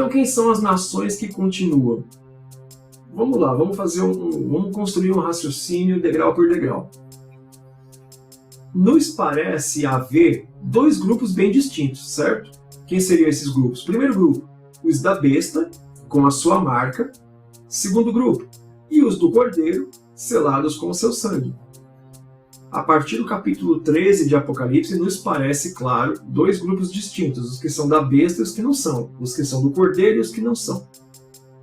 Então quem são as nações que continuam? Vamos lá, vamos construir um raciocínio degrau por degrau. Nos parece haver dois grupos bem distintos, certo? Quem seriam esses grupos? Primeiro grupo, os da besta, com a sua marca. Segundo grupo, e os do cordeiro, selados com o seu sangue. A partir do capítulo 13 de Apocalipse, nos parece claro dois grupos distintos, os que são da besta e os que não são, os que são do cordeiro e os que não são.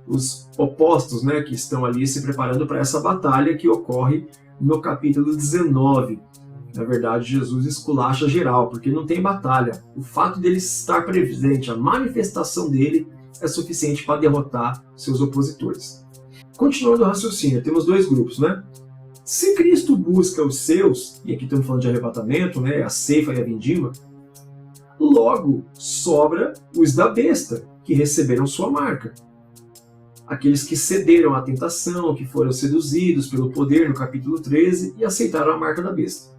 Os opostos, né, que estão ali se preparando para essa batalha que ocorre no capítulo 19. Na verdade, Jesus esculacha geral, porque não tem batalha. O fato dele estar presente, a manifestação dele, é suficiente para derrotar seus opositores. Continuando o raciocínio, temos dois grupos, né? Se Cristo busca os seus, e aqui estamos falando de arrebatamento, né, a ceifa e a vindima, logo sobra os da besta, que receberam sua marca. Aqueles que cederam à tentação, que foram seduzidos pelo poder no capítulo 13 e aceitaram a marca da besta.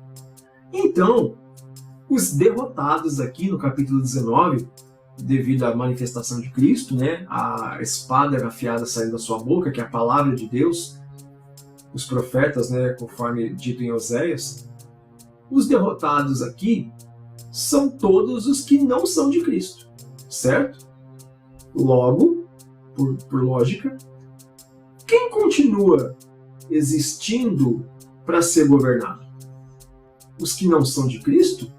Então, os derrotados aqui no capítulo 19, devido à manifestação de Cristo, né, a espada afiada saindo da sua boca, que é a palavra de Deus, os profetas, né, conforme dito em Oséias, os derrotados aqui são todos os que não são de Cristo, certo? Logo, por lógica, quem continua existindo para ser governado? Os que não são de Cristo?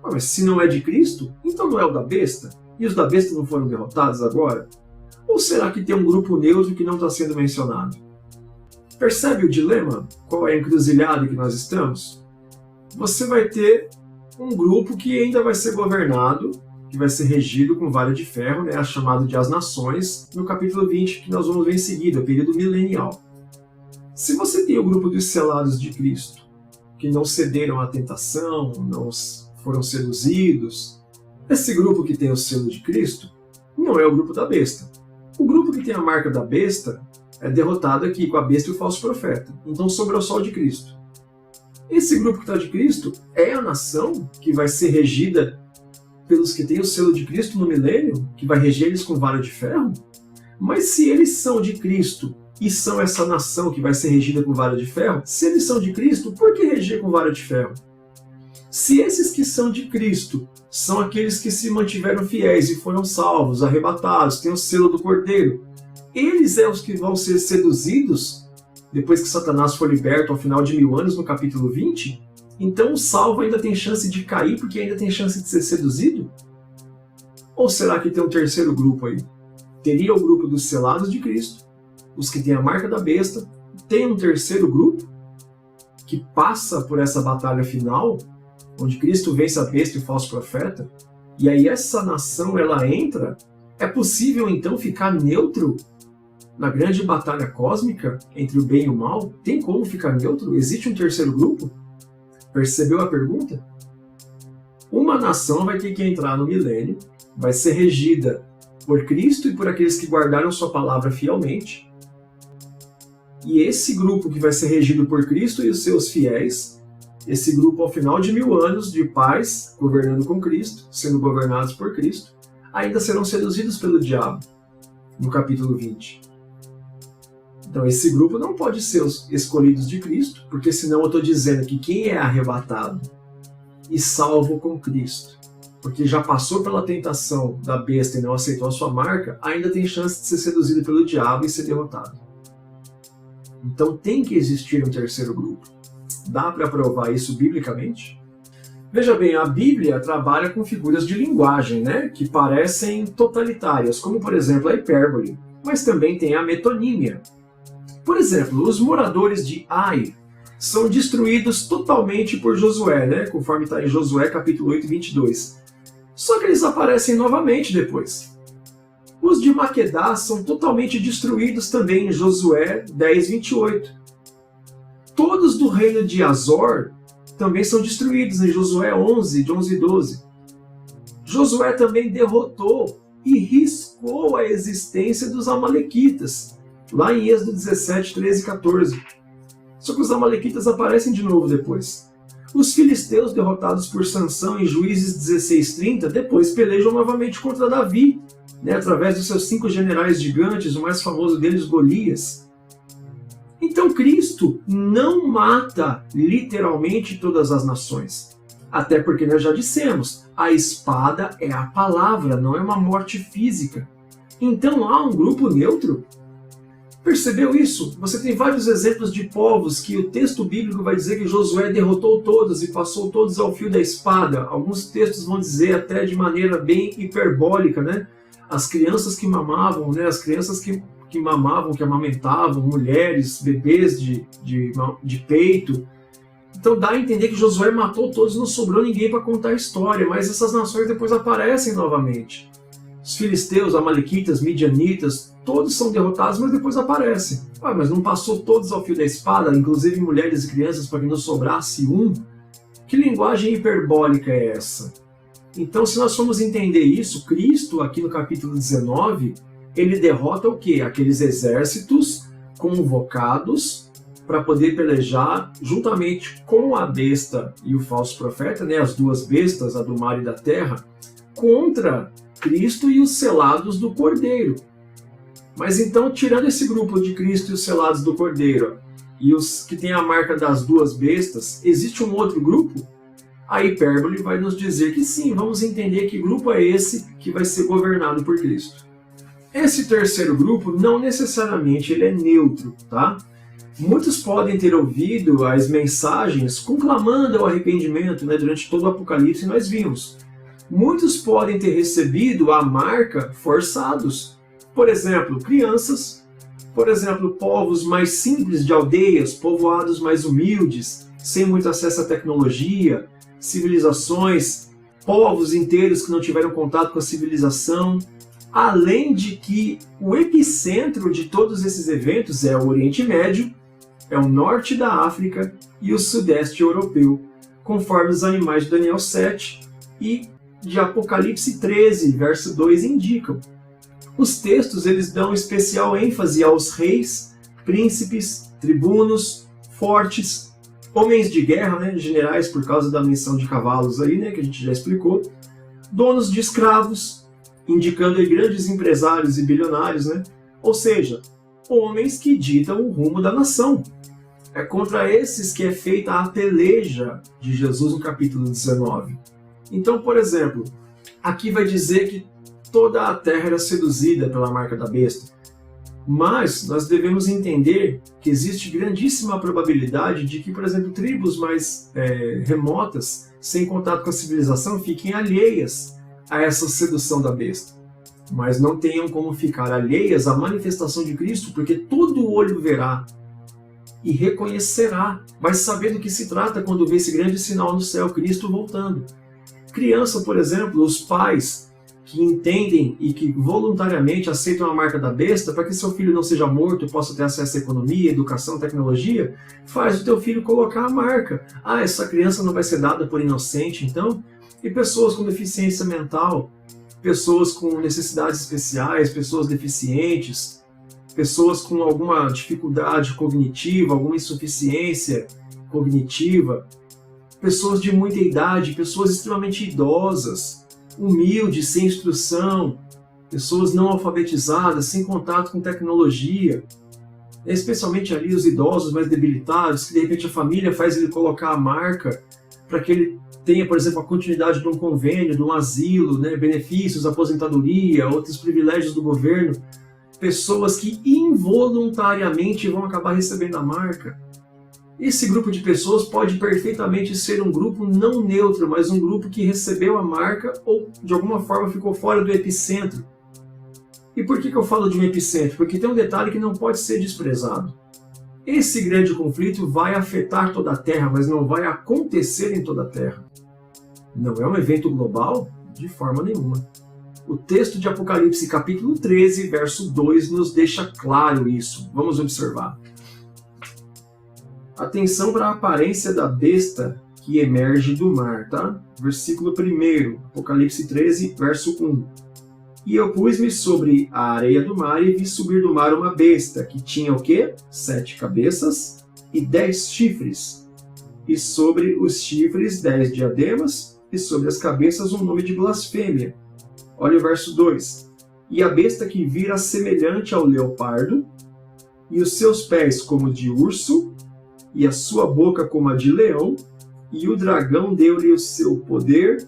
Mas se não é de Cristo, então não é o da besta? E os da besta não foram derrotados agora? Ou será que tem um grupo neutro que não está sendo mencionado? Percebe o dilema? Qual é a encruzilhada que nós estamos? Você vai ter um grupo que ainda vai ser governado, que vai ser regido com vara de ferro, né, chamado de as nações, no capítulo 20, que nós vamos ver em seguida, o período milenial. Se você tem o grupo dos selados de Cristo, que não cederam à tentação, não foram seduzidos, esse grupo que tem o selo de Cristo não é o grupo da besta. O grupo que tem a marca da besta é derrotado aqui com a besta e o falso profeta. Então sobrou só o de Cristo. Esse grupo que está de Cristo é a nação que vai ser regida pelos que têm o selo de Cristo no milênio, que vai reger eles com vara de ferro? Mas se eles são de Cristo e são essa nação que vai ser regida com vara de ferro, se eles são de Cristo, por que reger com vara de ferro? Se esses que são de Cristo são aqueles que se mantiveram fiéis e foram salvos, arrebatados, têm o selo do Cordeiro, eles é os que vão ser seduzidos depois que Satanás for liberto ao final de 1000 anos, no capítulo 20? Então o salvo ainda tem chance de cair porque ainda tem chance de ser seduzido? Ou será que tem um terceiro grupo aí? Teria o grupo dos selados de Cristo, os que têm a marca da besta, tem um terceiro grupo que passa por essa batalha final, onde Cristo vence a besta e o falso profeta, e aí essa nação ela entra. É possível então ficar neutro na grande batalha cósmica entre o bem e o mal? Tem como ficar neutro? Existe um terceiro grupo? Percebeu a pergunta? Uma nação vai ter que entrar no milênio, vai ser regida por Cristo e por aqueles que guardaram sua palavra fielmente. E esse grupo que vai ser regido por Cristo e os seus fiéis, esse grupo ao final de 1000 anos de paz, governando com Cristo, sendo governados por Cristo, ainda serão seduzidos pelo diabo, no capítulo 20. Então esse grupo não pode ser os escolhidos de Cristo, porque senão eu estou dizendo que quem é arrebatado e salvo com Cristo, porque já passou pela tentação da besta e não aceitou a sua marca, ainda tem chance de ser seduzido pelo diabo e ser derrotado. Então tem que existir um terceiro grupo. Dá para provar isso biblicamente? Veja bem, a Bíblia trabalha com figuras de linguagem, né, que parecem totalitárias, como por exemplo a hipérbole, mas também tem a metonímia. Por exemplo, os moradores de Ai são destruídos totalmente por Josué, né, conforme está em Josué capítulo 8, 22. Só que eles aparecem novamente depois. Os de Maquedá são totalmente destruídos também em Josué 10, 28. Todos do reino de Azor também são destruídos em Josué 11, de 11 e 12. Josué também derrotou e riscou a existência dos amalequitas, lá em Êxodo 17, 13 e 14. Só que os amalequitas aparecem de novo depois. Os filisteus, derrotados por Sansão em Juízes 16, 30, depois pelejam novamente contra Davi, né, através dos seus 5 generais gigantes, o mais famoso deles, Golias. Então Cristo não mata literalmente todas as nações. Até porque nós já dissemos, a espada é a palavra, não é uma morte física. Então há um grupo neutro? Percebeu isso? Você tem vários exemplos de povos que o texto bíblico vai dizer que Josué derrotou todos e passou todos ao fio da espada. Alguns textos vão dizer até de maneira bem hiperbólica, né? As crianças que mamavam, né? As crianças que mamavam, que amamentavam, mulheres, bebês de peito. Então dá a entender que Josué matou todos, não sobrou ninguém para contar a história, mas essas nações depois aparecem novamente. Os filisteus, amalequitas, midianitas, todos são derrotados, mas depois aparecem. Mas não passou todos ao fio da espada, inclusive mulheres e crianças, para que não sobrasse um? Que linguagem hiperbólica é essa? Então, se nós formos entender isso, Cristo, aqui no capítulo 19, ele derrota o quê? Aqueles exércitos convocados para poder pelejar juntamente com a besta e o falso profeta, né, as duas bestas, a do mar e da terra, contra Cristo e os selados do Cordeiro. Mas então, tirando esse grupo de Cristo e os selados do Cordeiro e os que têm a marca das duas bestas, existe um outro grupo? A hipérbole vai nos dizer que sim, vamos entender que grupo é esse que vai ser governado por Cristo. Esse terceiro grupo não necessariamente ele é neutro, tá? Muitos podem ter ouvido as mensagens conclamando ao arrependimento, né, durante todo o Apocalipse, nós vimos. Muitos podem ter recebido a marca forçados. Por exemplo, crianças. Por exemplo, povos mais simples de aldeias, povoados mais humildes, sem muito acesso à tecnologia, civilizações, povos inteiros que não tiveram contato com a civilização. Além de que o epicentro de todos esses eventos é o Oriente Médio, é o norte da África e o sudeste europeu, conforme os animais de Daniel 7 e de Apocalipse 13, verso 2 indicam. Os textos eles dão especial ênfase aos reis, príncipes, tribunos, fortes, homens de guerra, né, generais por causa da menção de cavalos aí, né, que a gente já explicou, donos de escravos, indicando aí grandes empresários e bilionários, né, ou seja, homens que ditam o rumo da nação. É contra esses que é feita a peleja de Jesus no capítulo 19. Então, por exemplo, aqui vai dizer que toda a terra era seduzida pela marca da besta. Mas nós devemos entender que existe grandíssima probabilidade de que, por exemplo, tribos mais remotas, sem contato com a civilização, fiquem alheias a essa sedução da besta. Mas não tenham como ficar alheias à manifestação de Cristo, porque todo olho verá e reconhecerá, vai saber do que se trata quando vê esse grande sinal no céu, Cristo voltando. Criança, por exemplo, os pais que entendem e que voluntariamente aceitam a marca da besta para que seu filho não seja morto e possa ter acesso à economia, educação, tecnologia, faz o teu filho colocar a marca. Essa criança não vai ser dada por inocente, então? E pessoas com deficiência mental, pessoas com necessidades especiais, pessoas deficientes, pessoas com alguma dificuldade cognitiva, alguma insuficiência cognitiva, pessoas de muita idade, pessoas extremamente idosas, humildes, sem instrução, pessoas não alfabetizadas, sem contato com tecnologia, especialmente ali os idosos mais debilitados, que de repente a família faz ele colocar a marca para que ele tenha, por exemplo, a continuidade de um convênio, de um asilo, né, benefícios, aposentadoria, outros privilégios do governo, pessoas que involuntariamente vão acabar recebendo a marca. Esse grupo de pessoas pode perfeitamente ser um grupo não neutro, mas um grupo que recebeu a marca ou de alguma forma ficou fora do epicentro. E por que eu falo de um epicentro? Porque tem um detalhe que não pode ser desprezado. Esse grande conflito vai afetar toda a Terra, mas não vai acontecer em toda a Terra. Não é um evento global? De forma nenhuma. O texto de Apocalipse capítulo 13, verso 2, nos deixa claro isso. Vamos observar. Atenção para a aparência da besta que emerge do mar, tá? Versículo 1, Apocalipse 13, verso 1. E eu pus-me sobre a areia do mar e vi subir do mar uma besta, que tinha o quê? 7 cabeças e 10 chifres. E sobre os chifres 10 diademas, e sobre as cabeças um nome de blasfêmia. Olha o verso 2. e a besta que vira semelhante ao leopardo, e os seus pés como de urso, e a sua boca como a de leão, e o dragão deu-lhe o seu poder,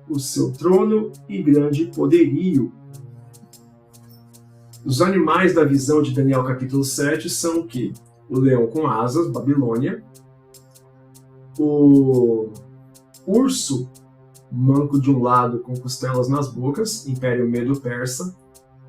o seu trono e grande poderio. Os animais da visão de Daniel capítulo 7 são o quê? O leão com asas, Babilônia, o urso manco de um lado com costelas nas bocas, Império Medo-Persa,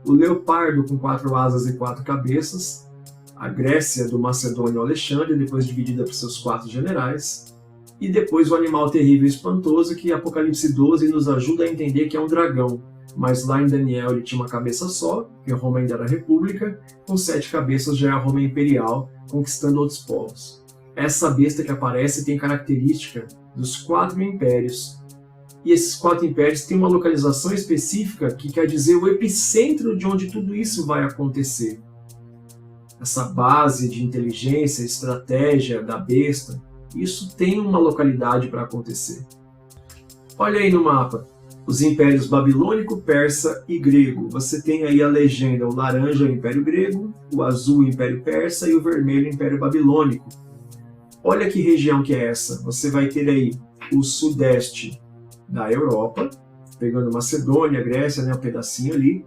o leopardo com 4 asas e 4 cabeças, a Grécia do Macedônio Alexandre, depois dividida por seus 4 generais, e depois o animal terrível e espantoso que Apocalipse 12 nos ajuda a entender que é um dragão, mas lá em Daniel ele tinha uma cabeça só, porque Roma ainda era república, com 7 cabeças já é a Roma imperial, conquistando outros povos. Essa besta que aparece tem característica dos 4 impérios, e esses 4 impérios têm uma localização específica que quer dizer o epicentro de onde tudo isso vai acontecer. Essa base de inteligência, estratégia da besta, isso tem uma localidade para acontecer. Olha aí no mapa, os impérios babilônico, persa e grego. Você tem aí a legenda, o laranja é o Império Grego, o azul o Império Persa e o vermelho o Império Babilônico. Olha que região que é essa. Você vai ter aí o sudeste da Europa, pegando Macedônia, Grécia, né, um pedacinho ali.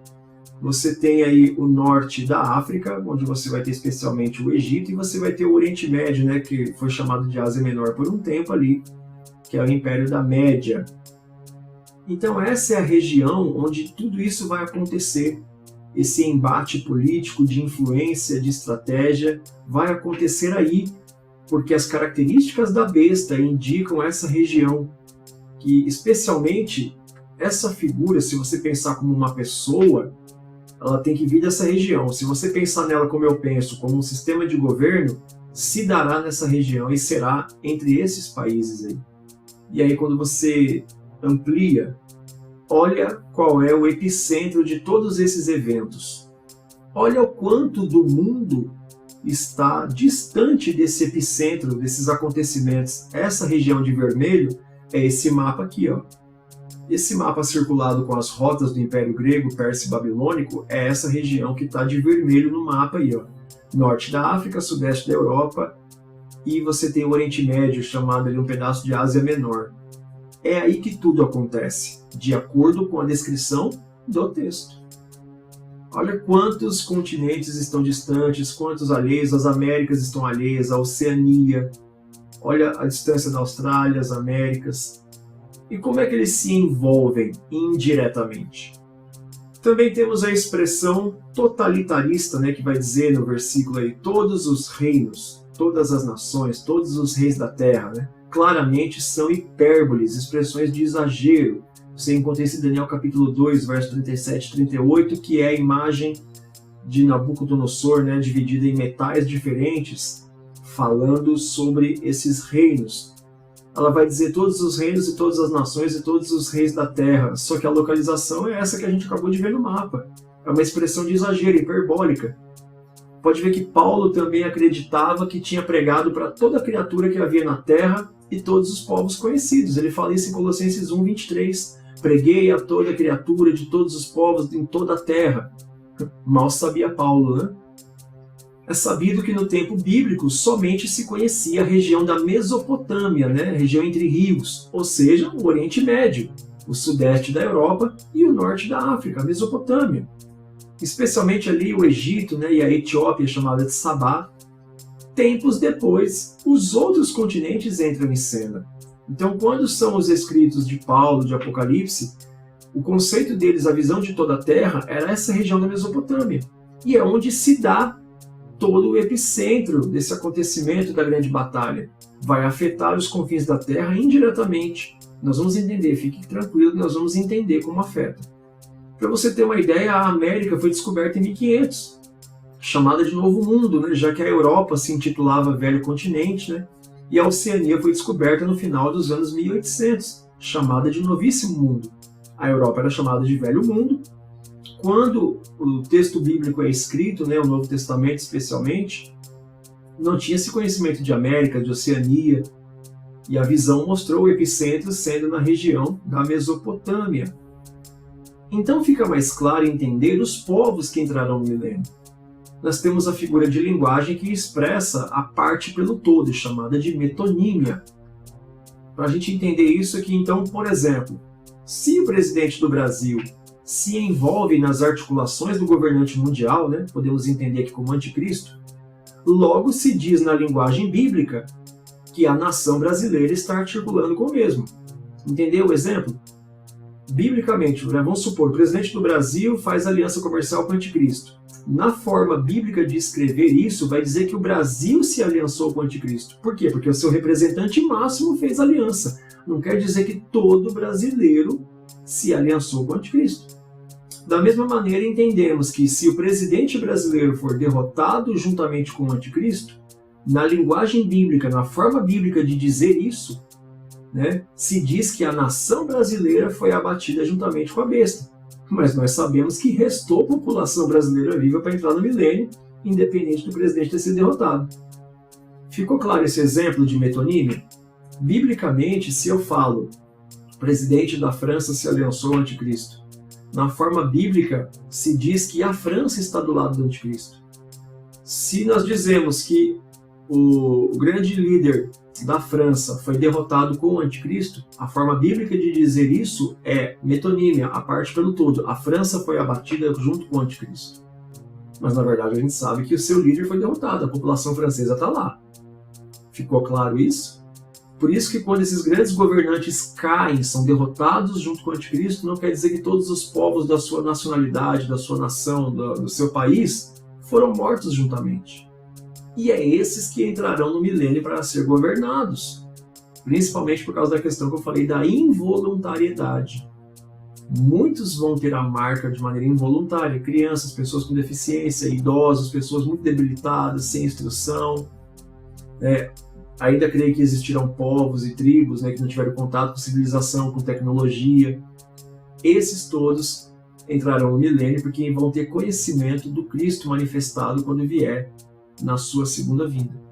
Você tem aí o norte da África, onde você vai ter especialmente o Egito, e você vai ter o Oriente Médio, né, que foi chamado de Ásia Menor por um tempo ali, que é o Império da Média. Então essa é a região onde tudo isso vai acontecer. Esse embate político, de influência, de estratégia, vai acontecer aí, porque as características da besta indicam essa região, que especialmente essa figura, se você pensar como uma pessoa, ela tem que vir dessa região. Se você pensar nela como eu penso, como um sistema de governo, se dará nessa região e será entre esses países aí. E aí quando você amplia, olha qual é o epicentro de todos esses eventos. Olha o quanto do mundo está distante desse epicentro, desses acontecimentos. Essa região de vermelho é esse mapa aqui, ó. Esse mapa circulado com as rotas do Império Grego, Persa e Babilônico é essa região que está de vermelho no mapa aí, ó. Norte da África, sudeste da Europa, e você tem o Oriente Médio, chamado ali um pedaço de Ásia Menor. É aí que tudo acontece, de acordo com a descrição do texto. Olha quantos continentes estão distantes, quantos alheios, as Américas estão alheias, a Oceania, olha a distância da Austrália, as Américas. E como é que eles se envolvem indiretamente? Também temos a expressão totalitarista, né, que vai dizer no versículo aí, todos os reinos, todas as nações, todos os reis da terra, né, claramente são hipérboles, expressões de exagero. Você encontra isso em Daniel capítulo 2, verso 37 e 38, que é a imagem de Nabucodonosor, né, dividida em metais diferentes, falando sobre esses reinos. Ela vai dizer todos os reinos e todas as nações e todos os reis da terra, só que a localização é essa que a gente acabou de ver no mapa. É uma expressão de exagero, hiperbólica. Pode ver que Paulo também acreditava que tinha pregado para toda criatura que havia na terra e todos os povos conhecidos. Ele fala isso em Colossenses 1, 23. Preguei a toda criatura de todos os povos em toda a terra. Mal sabia Paulo, né? É sabido que no tempo bíblico somente se conhecia a região da Mesopotâmia, né? A região entre rios, ou seja, o Oriente Médio, o sudeste da Europa e o norte da África, a Mesopotâmia. Especialmente ali o Egito, né, e a Etiópia, chamada de Sabá. Tempos depois, os outros continentes entram em cena. Então, quando são os escritos de Paulo, de Apocalipse, o conceito deles, a visão de toda a Terra, era essa região da Mesopotâmia. E é onde se dá todo o epicentro desse acontecimento da grande batalha. Vai afetar os confins da Terra indiretamente. Nós vamos entender, fique tranquilo que nós vamos entender como afeta. Para você ter uma ideia, a América foi descoberta em 1500, chamada de Novo Mundo, né? Já que a Europa se intitulava Velho Continente, né? E a Oceania foi descoberta no final dos anos 1800, chamada de Novíssimo Mundo. A Europa era chamada de Velho Mundo. Quando o texto bíblico é escrito, né, o Novo Testamento especialmente, não tinha esse conhecimento de América, de Oceania, e a visão mostrou o epicentro sendo na região da Mesopotâmia. Então fica mais claro entender os povos que entrarão no milênio. Nós temos a figura de linguagem que expressa a parte pelo todo, chamada de metonímia. Para a gente entender isso aqui, então, por exemplo, se o presidente do Brasil se envolve nas articulações do governante mundial, né, podemos entender aqui como anticristo, logo se diz na linguagem bíblica que a nação brasileira está articulando com o mesmo. Entendeu o exemplo? Biblicamente, vamos supor, o presidente do Brasil faz aliança comercial com o anticristo. Na forma bíblica de escrever isso, vai dizer que o Brasil se aliançou com o anticristo. Por quê? Porque o seu representante máximo fez aliança. Não quer dizer que todo brasileiro se aliançou com o anticristo. Da mesma maneira, entendemos que se o presidente brasileiro for derrotado juntamente com o anticristo, na linguagem bíblica, na forma bíblica de dizer isso, né, se diz que a nação brasileira foi abatida juntamente com a besta. Mas nós sabemos que restou população brasileira viva para entrar no milênio, independente do presidente ter sido derrotado. Ficou claro esse exemplo de metonímia? Biblicamente, se eu falo o presidente da França se aliançou ao anticristo, na forma bíblica se diz que a França está do lado do anticristo. Se nós dizemos que o grande líder da França foi derrotado com o anticristo, a forma bíblica de dizer isso é metonímia, a parte pelo todo. A França foi abatida junto com o anticristo. Mas na verdade a gente sabe que o seu líder foi derrotado, a população francesa está lá. Ficou claro isso? Por isso que quando esses grandes governantes caem, são derrotados junto com o anticristo, não quer dizer que todos os povos da sua nacionalidade, da sua nação, do seu país, foram mortos juntamente. E é esses que entrarão no milênio para ser governados, principalmente por causa da questão que eu falei da involuntariedade. Muitos vão ter a marca de maneira involuntária, crianças, pessoas com deficiência, idosos, pessoas muito debilitadas, sem instrução. Ainda creio que existirão povos e tribos, né, que não tiveram contato com civilização, com tecnologia. Esses todos entrarão no milênio porque vão ter conhecimento do Cristo manifestado quando vier na sua segunda vinda.